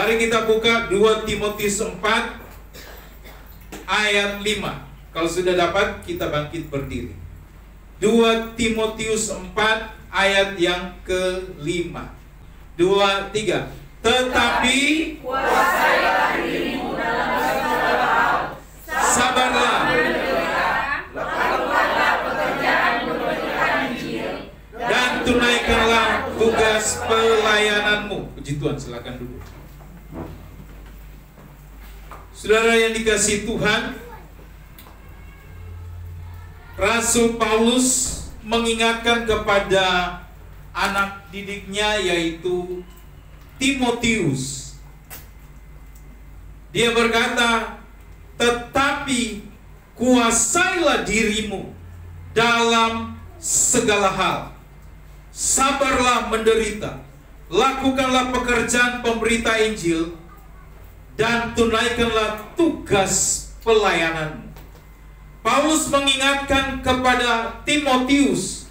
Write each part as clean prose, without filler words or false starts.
Mari kita buka 2 Timotius 4 ayat 5. Kalau sudah dapat, kita bangkit berdiri. 2 Timotius 4 ayat yang ke-5. 2, 3. Tetapi kuasailah dirimu dalam segala hal, sabarlah, lakukanlah pekerjaan memberitakan Injil, dan tunaikanlah tugas pelayananmu. Puji Tuhan, silakan duduk. Saudara yang dikasihi Tuhan, Rasul Paulus mengingatkan kepada anak didiknya, yaitu Timotius. Dia berkata, tetapi kuasailah dirimu dalam segala hal, sabarlah menderita, lakukanlah pekerjaan pemberita Injil, dan tunaikanlah tugas pelayananmu. Paulus mengingatkan kepada Timotius,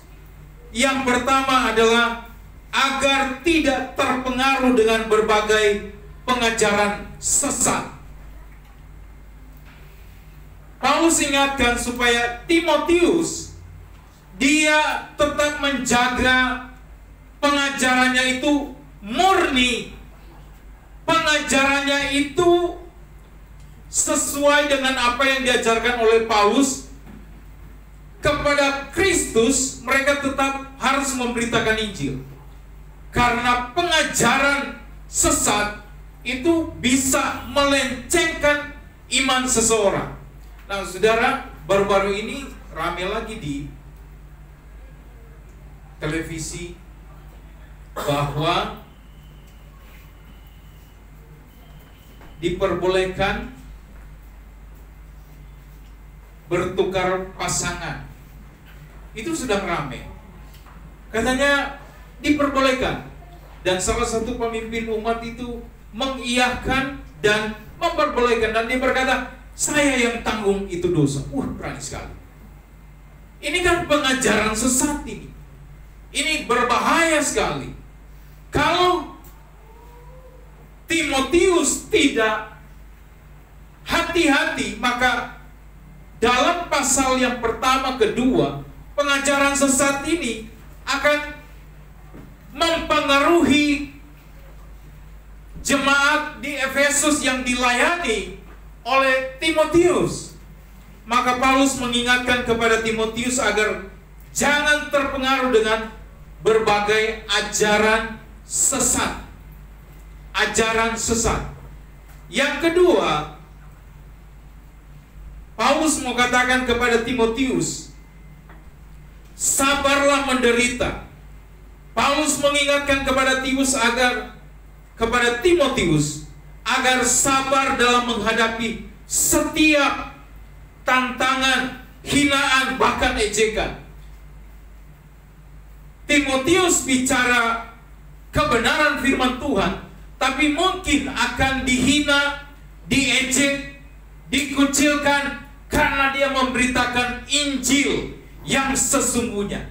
yang pertama adalah agar tidak terpengaruh dengan berbagai pengajaran sesat. Paulus ingatkan supaya Timotius dia tetap menjaga pengajarannya itu murni, pengajarannya itu sesuai dengan apa yang diajarkan oleh Paulus kepada Kristus. Mereka tetap harus memberitakan Injil, karena pengajaran sesat itu bisa melencengkan iman seseorang. Nah, saudara, baru-baru ini ramai lagi di televisi bahwa diperbolehkan bertukar pasangan. Itu sudah ramai. Katanya diperbolehkan. Dan salah satu pemimpin umat itu mengiyahkan dan memperbolehkan. Dan dia berkata, saya yang tanggung itu dosa. Berani sekali. Ini kan pengajaran sesat ini. Ini berbahaya sekali. Kalau Timotius tidak hati-hati, maka dalam pasal yang pertama, kedua, pengajaran sesat ini akan mempengaruhi jemaat di Efesus yang dilayani oleh Timotius. Maka Paulus mengingatkan kepada Timotius agar jangan terpengaruh dengan berbagai ajaran sesat. Ajaran sesat. Yang kedua, Paulus mau katakan kepada Timotius, sabarlah menderita. Paulus mengingatkan kepada Timotius agar sabar dalam menghadapi setiap tantangan, hinaan, bahkan ejekan. Timotius bicara kebenaran firman Tuhan, tapi mungkin akan dihina, diejek, dikucilkan karena dia memberitakan Injil yang sesungguhnya.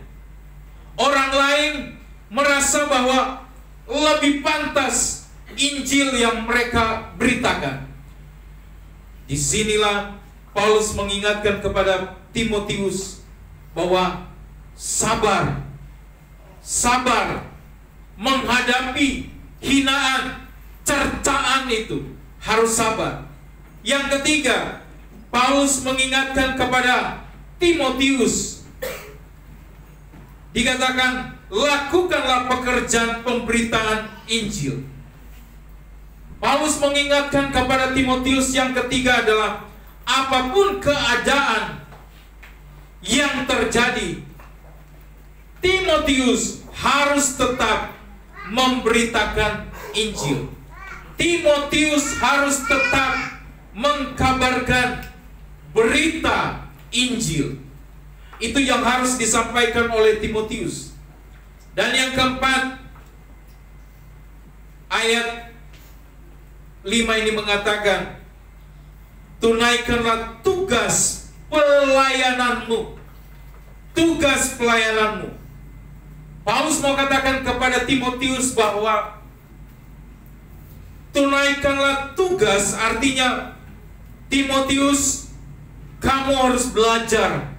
Orang lain merasa bahwa lebih pantas Injil yang mereka beritakan. Disinilah Paulus mengingatkan kepada Timotius bahwa sabar menghadapi hinaan, cercaan itu harus sabar. Yang ketiga, Paulus mengingatkan kepada Timotius, dikatakan lakukanlah pekerjaan pemberitaan Injil. Paulus mengingatkan kepada Timotius yang ketiga adalah apapun keadaan yang terjadi, Timotius harus tetap memberitakan Injil. Timotius harus tetap mengkabarkan berita Injil. Itu yang harus disampaikan oleh Timotius. Dan yang keempat, ayat 5 ini mengatakan, tunaikanlah tugas pelayananmu. Tugas pelayananmu. Paulus mau katakan kepada Timotius bahwa tunaikan tunaikanlah tugas, artinya Timotius, kamu harus belajar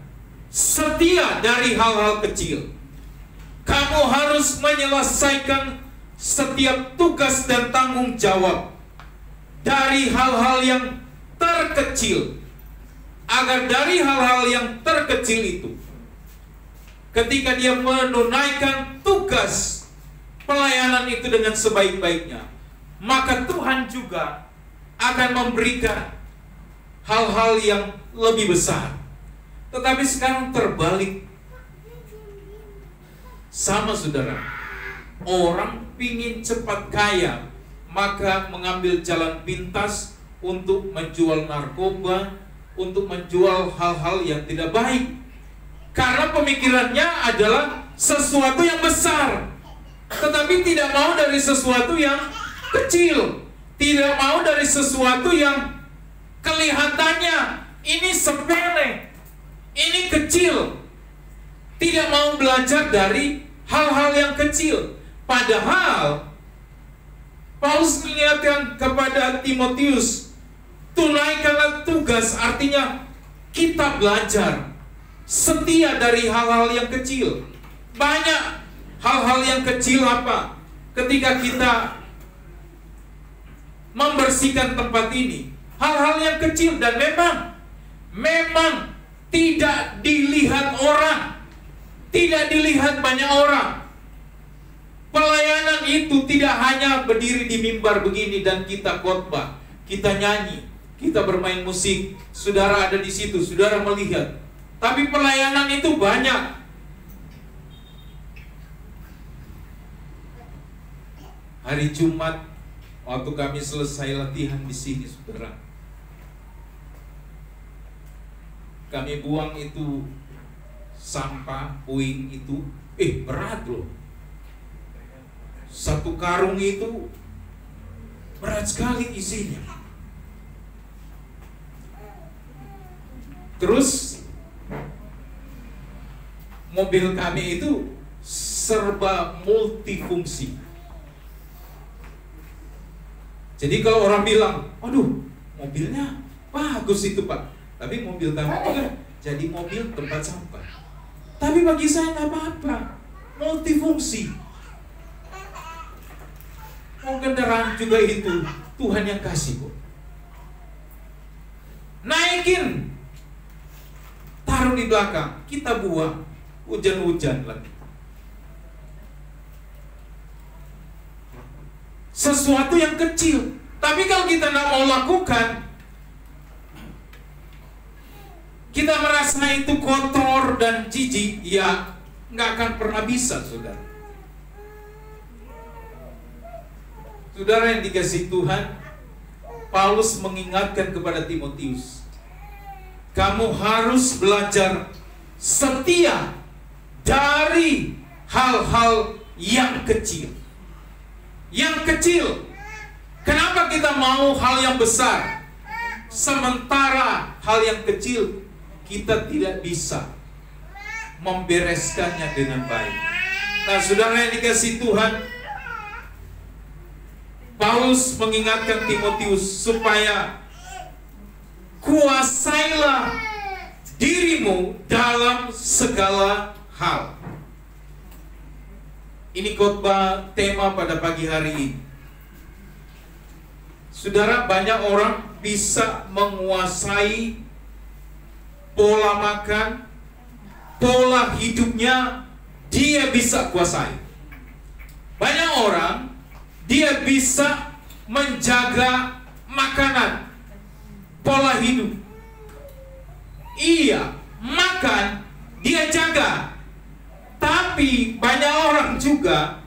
setia dari hal-hal kecil. Kamu harus menyelesaikan setiap tugas dan tanggung jawab dari hal-hal yang terkecil, agar dari hal-hal yang terkecil itu, ketika dia menunaikan tugas pelayanan itu dengan sebaik-baiknya, maka Tuhan juga akan memberikan hal-hal yang lebih besar. Tetapi sekarang terbalik. Sama saudara, orang pingin cepat kaya, maka mengambil jalan pintas untuk menjual narkoba, untuk menjual hal-hal yang tidak baik. Karena pemikirannya adalah sesuatu yang besar, tetapi tidak mau dari sesuatu yang kecil, tidak mau dari sesuatu yang kelihatannya ini sepele, ini kecil. Tidak mau belajar dari hal-hal yang kecil. Padahal Paulus mengingatkan kepada Timotius, tunaikanlah tugas, artinya kita belajar setia dari hal-hal yang kecil. Banyak hal-hal yang kecil apa? Ketika kita membersihkan tempat ini, hal-hal yang kecil, dan memang tidak dilihat orang, tidak dilihat banyak orang. Pelayanan itu tidak hanya berdiri di mimbar begini dan kita khotbah, kita nyanyi, kita bermain musik, saudara ada di situ, saudara melihat. Tapi pelayanan itu banyak. Hari Jumat waktu kami selesai latihan di sini, saudara, kami buang itu sampah, puing itu, berat loh. Satu karung itu berat sekali isinya. Terus mobil kami itu serba multifungsi. Jadi kalau orang bilang, aduh mobilnya bagus itu Pak, tapi mobil kami juga jadi mobil tempat sampah. Tapi bagi saya nggak apa-apa, multifungsi. Mau kendaraan juga itu Tuhan yang kasih kok. Naikin, taruh di belakang, kita buang, hujan-hujan lagi. Sesuatu yang kecil, tapi kalau kita nggak mau lakukan, kita merasa itu kotor dan jijik, ya nggak akan pernah bisa, saudara. Saudara yang dikasihi Tuhan, Paulus mengingatkan kepada Timotius, kamu harus belajar setia dari hal-hal yang kecil. Yang kecil. Kenapa kita mau hal yang besar, sementara hal yang kecil kita tidak bisa membereskannya dengan baik? Nah, saudara yang dikasihi Tuhan, Paulus mengingatkan Timotius supaya kuasailah dirimu dalam segala hal. Ini khotbah tema pada pagi hari ini. Saudara, banyak orang bisa menguasai pola makan, pola hidupnya, dia bisa kuasai. Banyak orang dia bisa menjaga makanan, pola hidup. Iya, makan dia jaga. Tapi banyak orang juga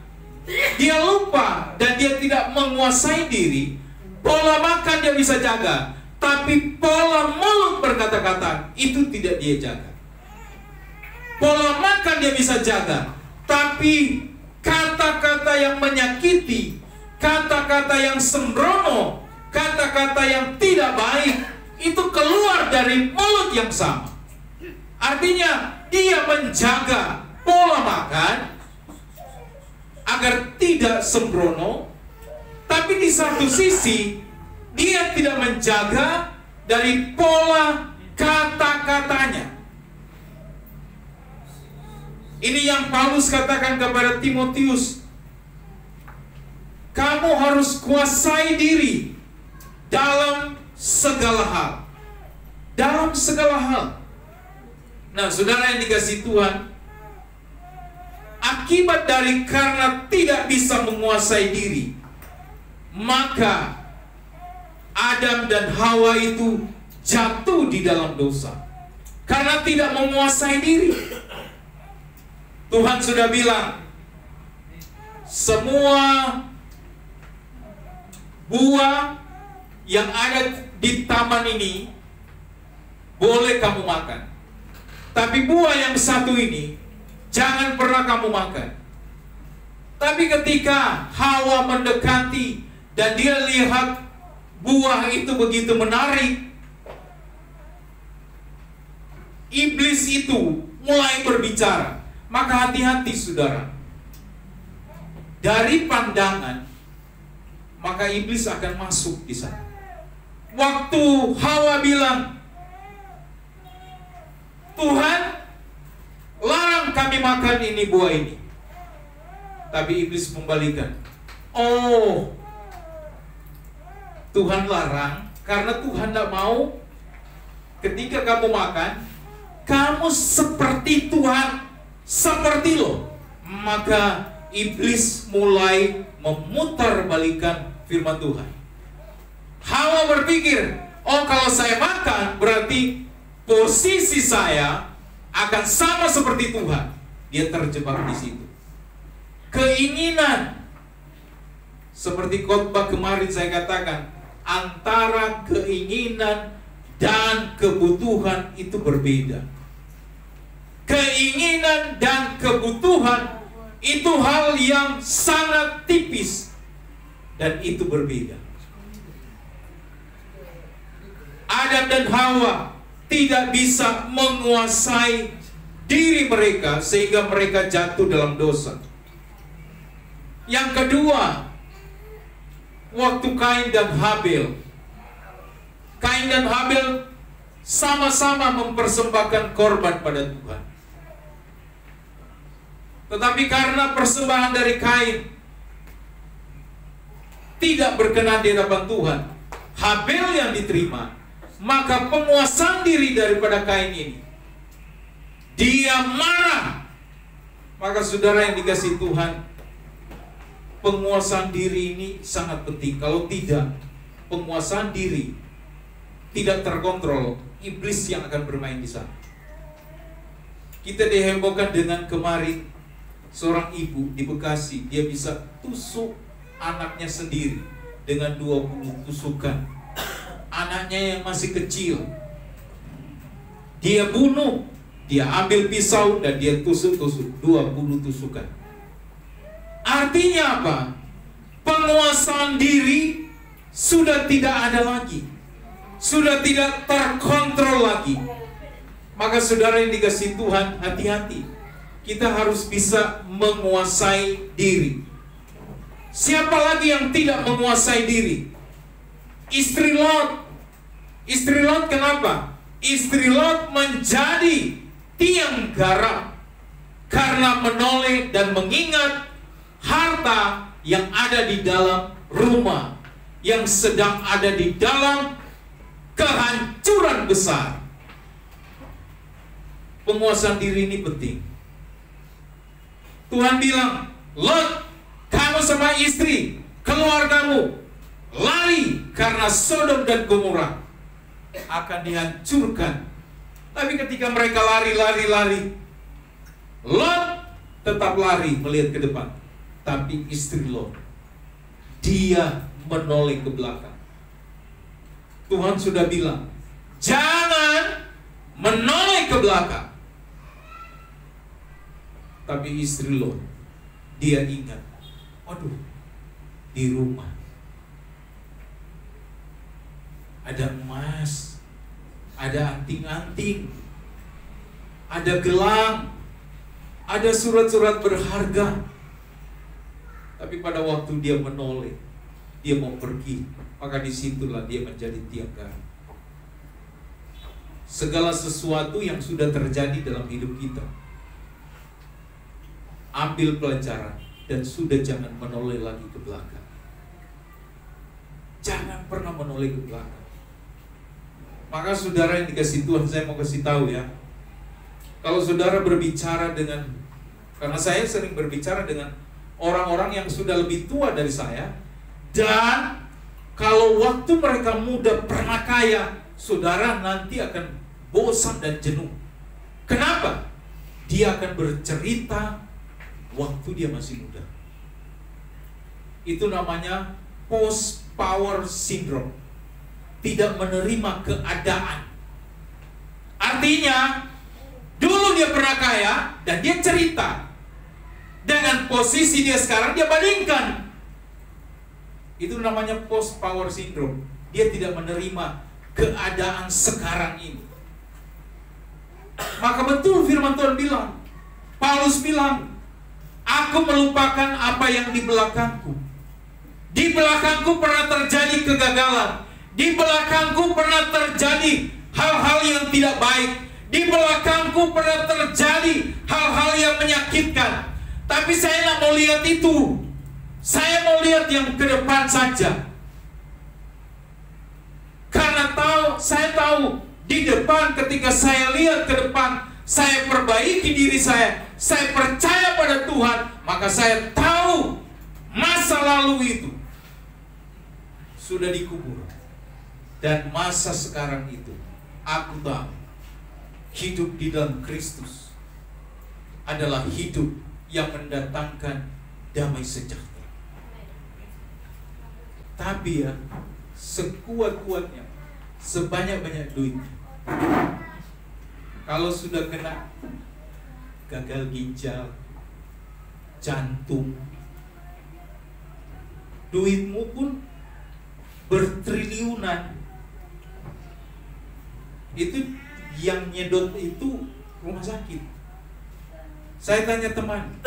dia lupa dan dia tidak menguasai diri. Pola makan dia bisa jaga, tapi pola mulut berkata-kata itu tidak dia jaga. Pola makan dia bisa jaga, tapi kata-kata yang menyakiti, kata-kata yang sembrono, kata-kata yang tidak baik itu keluar dari mulut yang sama. Artinya dia menjaga pola makan agar tidak sembrono, Tapi di satu sisi, dia tidak menjaga dari pola kata-katanya. Ini yang Paulus katakan kepada Timotius. Kamu harus kuasai diri dalam segala hal. Dalam segala hal. Nah, saudara yang dikasihi Tuhan, akibat dari karena tidak bisa menguasai diri, maka Adam dan Hawa itu jatuh di dalam dosa. Karena tidak menguasai diri. Tuhan sudah bilang, semua buah yang ada di taman ini boleh kamu makan. Tapi buah yang satu ini jangan pernah kamu makan. Tapi ketika Hawa mendekati dan dia lihat buah itu begitu menarik, iblis itu mulai berbicara. Maka hati-hati saudara. Dari pandangan, maka iblis akan masuk di sana. Waktu Hawa bilang, Tuhan, larang kami makan ini buah ini. Tapi iblis membalikan. Oh, Tuhan larang karena Tuhan tidak mau ketika kamu makan, kamu seperti Tuhan, seperti lo. Maka iblis mulai memutarbalikan firman Tuhan. Hawa berpikir, oh kalau saya makan berarti posisi saya akan sama seperti Tuhan. Dia terjebak di situ. Keinginan, seperti khotbah kemarin saya katakan, antara keinginan dan kebutuhan itu berbeda. Keinginan dan kebutuhan itu hal yang sangat tipis dan itu berbeda. Adam dan Hawa tidak bisa menguasai diri mereka sehingga mereka jatuh dalam dosa. Yang kedua, waktu Kain dan Habel. Kain dan Habel sama-sama mempersembahkan korban pada Tuhan. Tetapi karena persembahan dari Kain tidak berkenan di hadapan Tuhan, Habel yang diterima, maka penguasaan diri daripada Kain ini, dia marah. Maka saudara yang dikasihi Tuhan, penguasaan diri ini sangat penting. Kalau tidak, penguasaan diri tidak terkontrol, iblis yang akan bermain di sana. Kita dihebohkan dengan kemarin seorang ibu di Bekasi, dia bisa tusuk anaknya sendiri dengan 20 tusukan. Anaknya yang masih kecil, dia bunuh, dia ambil pisau dan dia tusuk-tusuk 20 tusukan. Artinya apa? Penguasaan diri sudah tidak ada lagi, sudah tidak terkontrol lagi. Maka saudara yang dikasihi Tuhan, hati-hati. Kita harus bisa menguasai diri. Siapa lagi yang tidak menguasai diri? Istri Lot. Istri Lot kenapa? Istri Lot menjadi tiang garam karena menoleh dan mengingat harta yang ada di dalam rumah, yang sedang ada di dalam kehancuran besar. Penguasaan diri ini penting. Tuhan bilang, Lot, kamu sama istri, keluargamu, lari karena Sodom dan Gomora akan dihancurkan. Tapi ketika mereka lari, Lot tetap lari melihat ke depan. Tapi istri Lot, dia menoleh ke belakang. Tuhan sudah bilang, jangan menoleh ke belakang. Tapi istri Lot, dia ingat, aduh, di rumah ada emas, ada anting-anting, ada gelang, ada surat-surat berharga. Tapi pada waktu dia menoleh, dia mau pergi, maka disitulah dia menjadi tiang garam. Segala sesuatu yang sudah terjadi dalam hidup kita, ambil pelajaran dan sudah jangan menoleh lagi ke belakang. Jangan pernah menoleh ke belakang. Maka saudara yang dikasih Tuhan, saya mau kasih tahu ya, kalau saudara berbicara dengan, karena saya sering berbicara dengan orang-orang yang sudah lebih tua dari saya, dan kalau waktu mereka muda pernah kaya, saudara nanti akan bosan dan jenuh. Kenapa? Dia akan bercerita waktu dia masih muda. Itu namanya post power syndrome. Tidak menerima keadaan. Artinya, dulu dia pernah kaya dan dia cerita. Dengan posisi dia sekarang, dia bandingkan. Itu namanya post power syndrome. Dia tidak menerima keadaan sekarang ini. Maka betul firman Tuhan bilang, Paulus bilang, aku melupakan apa yang di belakangku. Di belakangku pernah terjadi kegagalan. Di belakangku pernah terjadi hal-hal yang tidak baik. Di belakangku pernah terjadi hal-hal yang menyakitkan. Tapi saya tidak mau lihat itu. Saya mau lihat yang ke depan saja. Karena saya tahu di depan, ketika saya lihat ke depan, saya perbaiki diri saya percaya pada Tuhan, maka saya tahu masa lalu itu sudah dikubur. Dan masa sekarang itu, aku tahu hidup di dalam Kristus adalah hidup yang mendatangkan damai sejahtera. Tapi ya, sekuat-kuatnya, sebanyak-banyak duit, kalau sudah kena gagal ginjal, jantung, duitmu pun bertriliunan. Itu yang nyedot itu rumah sakit. Saya tanya teman,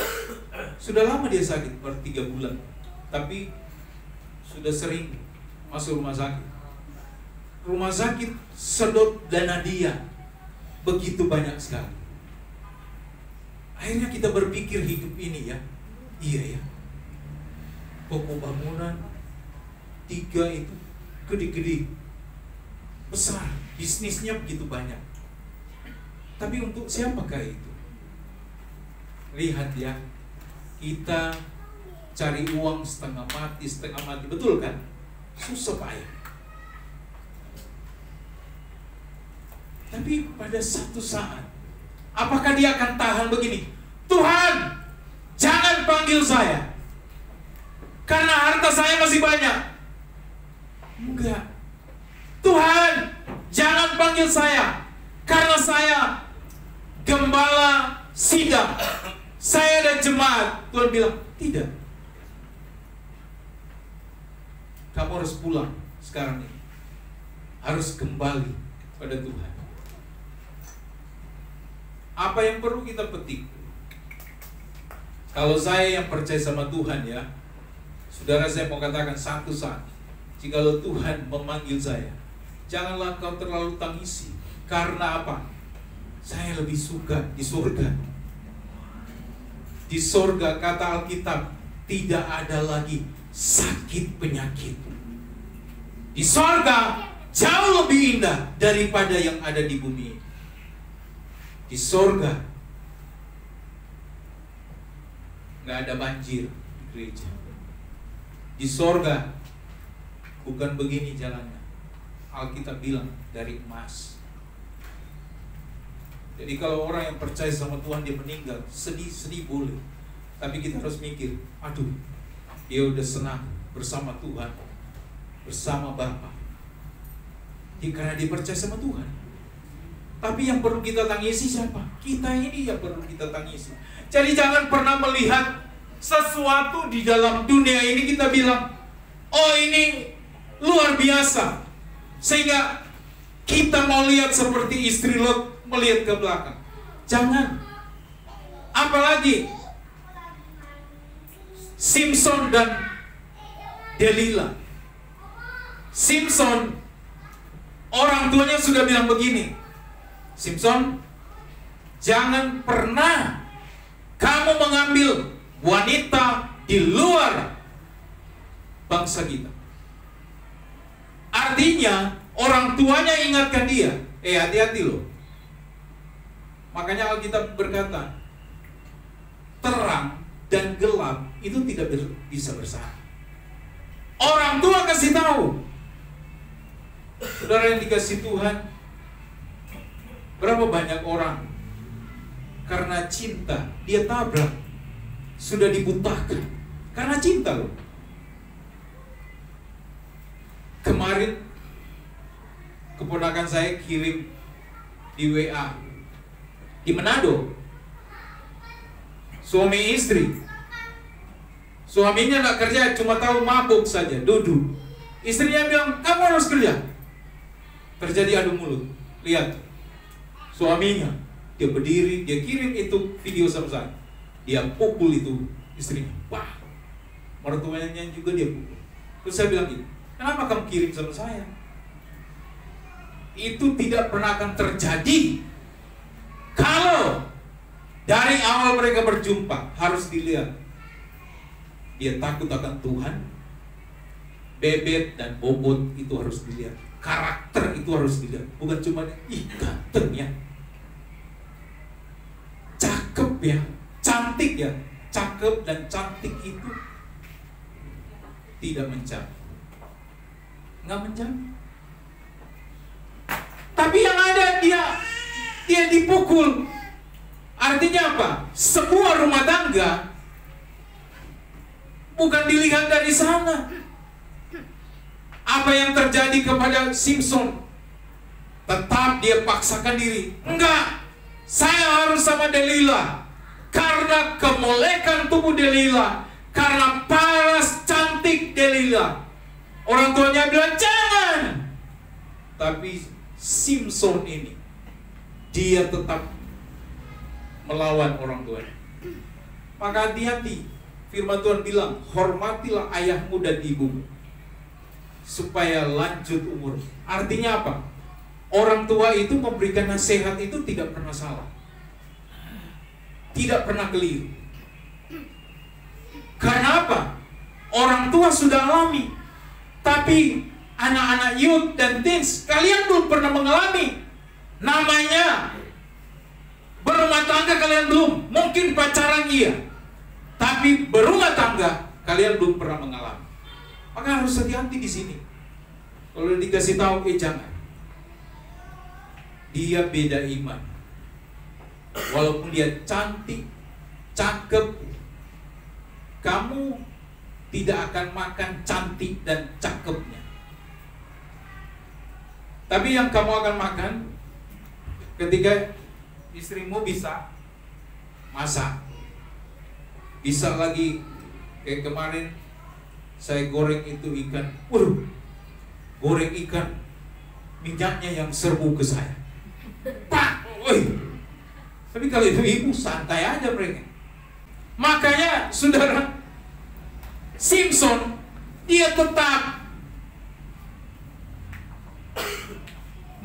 sudah lama dia sakit, baru 3 bulan, tapi sudah sering masuk rumah sakit. Rumah sakit sedot dana dia begitu banyak sekali. Akhirnya kita berpikir hidup ini ya, iya ya, pokok bangunan 3 itu gede-gede, besar, bisnisnya begitu banyak. Tapi untuk siapakah itu? Lihat ya, kita cari uang setengah mati, betul kan? Susah payah. Tapi pada satu saat, apakah dia akan tahan begini? Tuhan, jangan panggil saya, karena harta saya masih banyak. Enggak. Tuhan, jangan panggil saya, karena saya gembala sidang, saya dan jemaat. Tuhan bilang, tidak. Kamu harus pulang sekarang ini. Harus kembali pada Tuhan. Apa yang perlu kita petik? Kalau saya yang percaya sama Tuhan ya, saudara, saya mau katakan satu saat, jikalau Tuhan memanggil saya, janganlah kau terlalu tangisi. Karena apa? Saya lebih suka di surga. Di surga, kata Alkitab, tidak ada lagi sakit penyakit. Di surga jauh lebih indah daripada yang ada di bumi. Di surga nggak ada banjir di gereja. Di surga bukan begini jalannya. Alkitab bilang dari emas. Jadi kalau orang yang percaya sama Tuhan dia meninggal, sedih boleh. Tapi kita harus mikir, aduh, dia udah senang bersama Tuhan, bersama Bapa. Karena dia percaya sama Tuhan. Tapi yang perlu kita tangisi siapa? Kita ini yang perlu kita tangisi. Jadi jangan pernah melihat sesuatu di dalam dunia ini kita bilang, oh ini luar biasa, sehingga kita mau lihat seperti istri Lot melihat ke belakang. Jangan. Apalagi Simpson dan Delilah. Simpson, orang tuanya sudah bilang begini, Simpson, jangan pernah kamu mengambil wanita di luar bangsa kita. Artinya orang tuanya ingatkan dia, hati-hati loh. Makanya Alkitab berkata, terang dan gelap itu tidak bisa bersama. Orang tua kasih tahu. Saudara yang dikasih Tuhan, berapa banyak orang karena cinta dia tabrak, sudah dibutakan karena cinta loh. Kemarin keponakan saya kirim di WA di Manado, suami istri. Suaminya nggak kerja, cuma tahu mabuk saja, duduk. Istrinya bilang, kamu harus kerja. Terjadi adu mulut. Lihat, suaminya, dia berdiri, dia kirim itu video sama saya. Dia pukul itu istrinya. Wah, mertuanya juga dia pukul. Terus saya bilang gitu, kenapa kamu kirim sama saya? Itu tidak pernah akan terjadi kalau dari awal mereka berjumpa. Harus dilihat, dia takut akan Tuhan. Bebet dan bobot itu harus dilihat. Karakter itu harus dilihat. Bukan cuma ganteng ya, cakep ya, cantik ya. Cakep dan cantik itu tidak menjamin, nggak menjamin. Tapi yang ada dia dipukul. Artinya apa? Sebuah rumah tangga bukan dilihat dari sana. Apa yang terjadi kepada Simpson? Tetap dia paksakan diri. Enggak, saya harus sama Delila. Karena kemolekan tubuh Delila, karena paras cantik Delila. Orang tuanya bilang jangan. Tapi Simpson ini, dia tetap melawan orang tuanya. Maka hati-hati. Firman Tuhan bilang, hormatilah ayahmu dan ibumu supaya lanjut umur. Artinya apa? Orang tua itu memberikan nasihat itu tidak pernah salah, tidak pernah keliru. Karena apa? Orang tua sudah alami. Tapi anak-anak youth dan teens, kalian belum pernah mengalami. Namanya berumah tangga kalian belum. Mungkin pacaran iya, tapi berumah tangga kalian belum pernah mengalami. Maka harus hati-hati di sini. Kalau dikasih tahu, jangan. Dia beda iman. Walaupun dia cantik, cakep, kamu tidak akan makan cantik dan cakepnya. Tapi yang kamu akan makan ketika istrimu bisa masak, bisa lagi. Kayak kemarin saya goreng itu ikan. Waduh, goreng ikan, minyaknya yang serbu ke saya. Pak, woi. Tapi kalau itu ibu santai aja mereka. Makanya saudara, Simpson dia tetap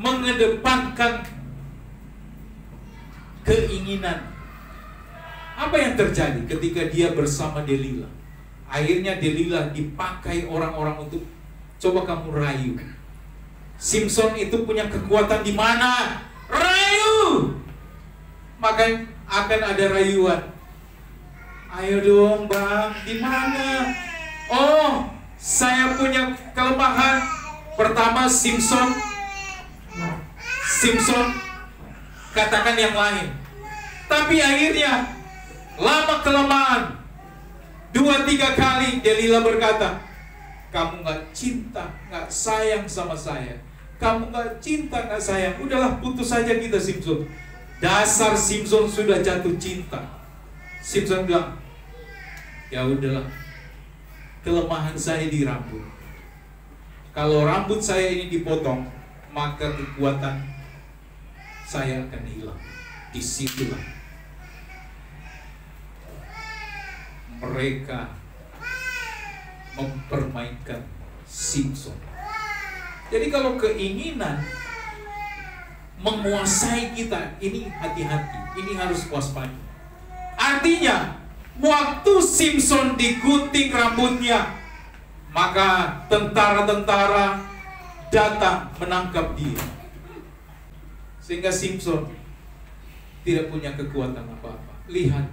mengedepankan keinginan. Apa yang terjadi ketika dia bersama Delila? Akhirnya Delila dipakai orang-orang untuk coba kamu rayu. Simpson itu punya kekuatan di mana? Rayu. Maka akan ada rayuan. Ayo dong bang, di mana? Oh, saya punya kelemahan. Pertama Simpson katakan yang lain. Tapi akhirnya lama kelamaan, 2-3 kali Delila berkata, kamu gak cinta, gak sayang sama saya. Kamu gak cinta, gak sayang. Udahlah, putus saja kita Simpson. Dasar Simpson sudah jatuh cinta. Simpson bilang, ya udahlah, kelemahan saya di rambut. Kalau rambut saya ini dipotong, maka kekuatan saya akan hilang. Disitulah mereka mempermainkan Simpson. Jadi kalau keinginan menguasai kita, ini hati-hati, ini harus waspada. Artinya, waktu Simpson digunting rambutnya, maka tentara-tentara datang menangkap dia. Sehingga Simpson tidak punya kekuatan apa-apa. Lihat,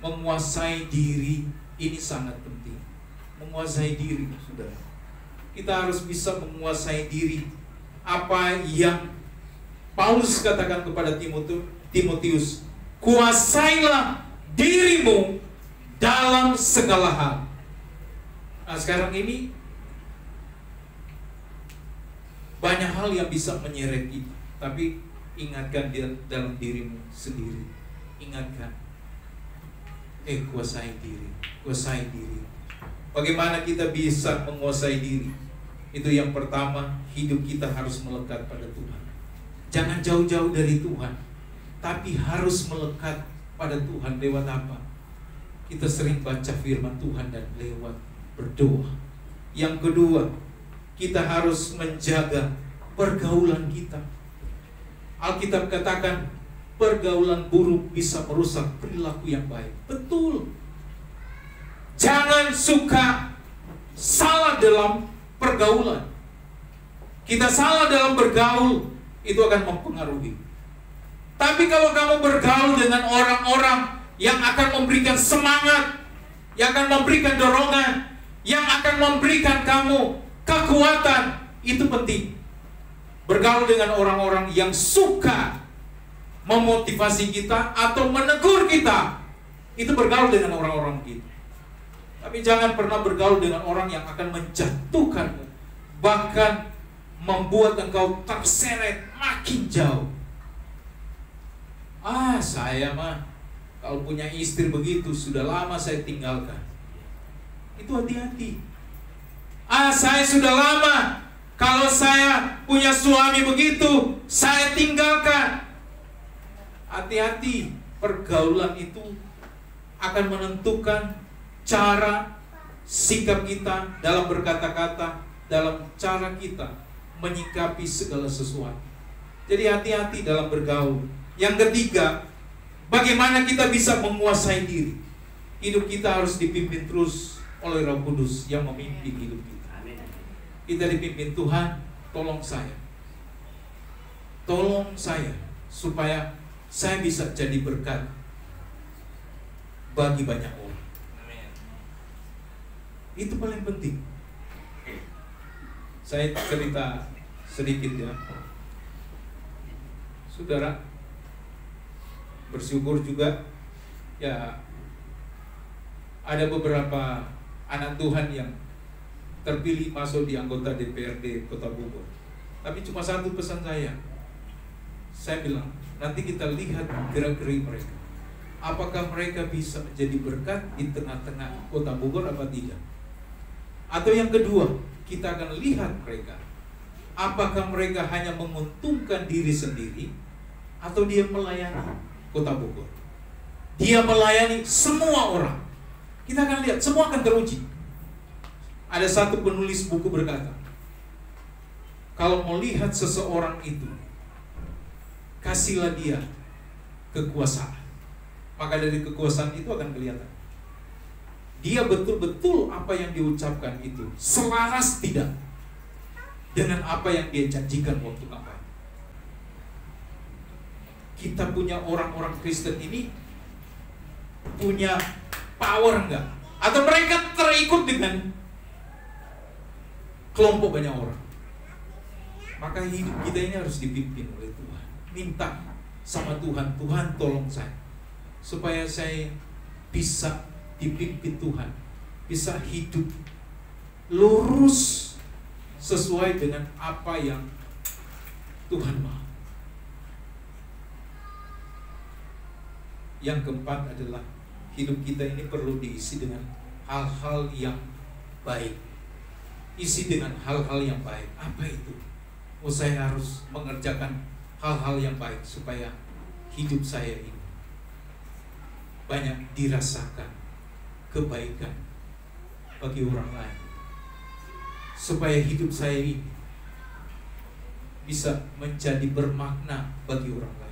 menguasai diri ini sangat penting. Menguasai diri, saudara. Kita harus bisa menguasai diri. Apa yang Paulus katakan kepada Timotius, kuasailah dirimu dalam segala hal. Nah, sekarang ini banyak hal yang bisa menyeret kita, tapi ingatkan dia dalam dirimu sendiri. Ingatkan, kuasai diri, kuasai diri. Bagaimana kita bisa menguasai diri? Itu yang pertama, hidup kita harus melekat pada Tuhan. Jangan jauh-jauh dari Tuhan, tapi harus melekat pada Tuhan. Lewat apa? Kita sering baca firman Tuhan dan lewat berdoa. Yang kedua, kita harus menjaga pergaulan kita. Alkitab katakan, pergaulan buruk bisa merusak perilaku yang baik. Betul. Jangan suka salah dalam pergaulan. Kita salah dalam bergaul, itu akan mempengaruhi. Tapi kalau kamu bergaul dengan orang-orang yang akan memberikan semangat, yang akan memberikan dorongan, yang akan memberikan kamu kekuatan, itu penting. Bergaul dengan orang-orang yang suka memotivasi kita atau menegur kita, itu bergaul dengan orang-orang kita. Tapi jangan pernah bergaul dengan orang yang akan menjatuhkanmu, bahkan membuat engkau terseret makin jauh. Saya mah kalau punya istri begitu sudah lama saya tinggalkan. Itu hati-hati. Saya sudah lama kalau saya punya suami begitu saya tinggalkan. Hati-hati, pergaulan itu akan menentukan cara sikap kita dalam berkata-kata, dalam cara kita menyikapi segala sesuatu. Jadi hati-hati dalam bergaul. Yang ketiga, bagaimana kita bisa menguasai diri? Hidup kita harus dipimpin terus oleh Roh Kudus yang memimpin hidup kita. Kita dipimpin Tuhan, tolong saya. Tolong saya supaya saya bisa jadi berkat bagi banyak orang. Itu paling penting. Saya cerita sedikit ya. Saudara, bersyukur juga ya, ada beberapa anak Tuhan yang terpilih masuk di anggota DPRD Kota Bogor. Tapi cuma satu pesan saya bilang, nanti kita lihat gerak-gerik mereka. Apakah mereka bisa menjadi berkat di tengah-tengah Kota Bogor apa tidak? Atau yang kedua, kita akan lihat mereka, apakah mereka hanya menguntungkan diri sendiri atau dia melayani Kota Bogor. Dia melayani semua orang. Kita akan lihat, semua akan teruji. Ada satu penulis buku berkata, kalau mau lihat seseorang itu, kasihlah dia kekuasaan. Maka dari kekuasaan itu akan kelihatan dia betul-betul apa yang diucapkan itu selaras tidak dengan apa yang dia janjikan waktu kampanye. Kita punya orang-orang Kristen ini punya power enggak? Atau mereka terikut dengan kelompok banyak orang? Maka hidup kita ini harus dipimpin oleh Tuhan. Minta sama Tuhan, Tuhan tolong saya supaya saya bisa dipimpin Tuhan, bisa hidup lurus sesuai dengan apa yang Tuhan mau. Yang keempat adalah hidup kita ini perlu diisi dengan hal-hal yang baik. Isi dengan hal-hal yang baik. Apa itu? Saya harus mengerjakan hal-hal yang baik supaya hidup saya ini banyak dirasakan kebaikan bagi orang lain, supaya hidup saya ini bisa menjadi bermakna bagi orang lain.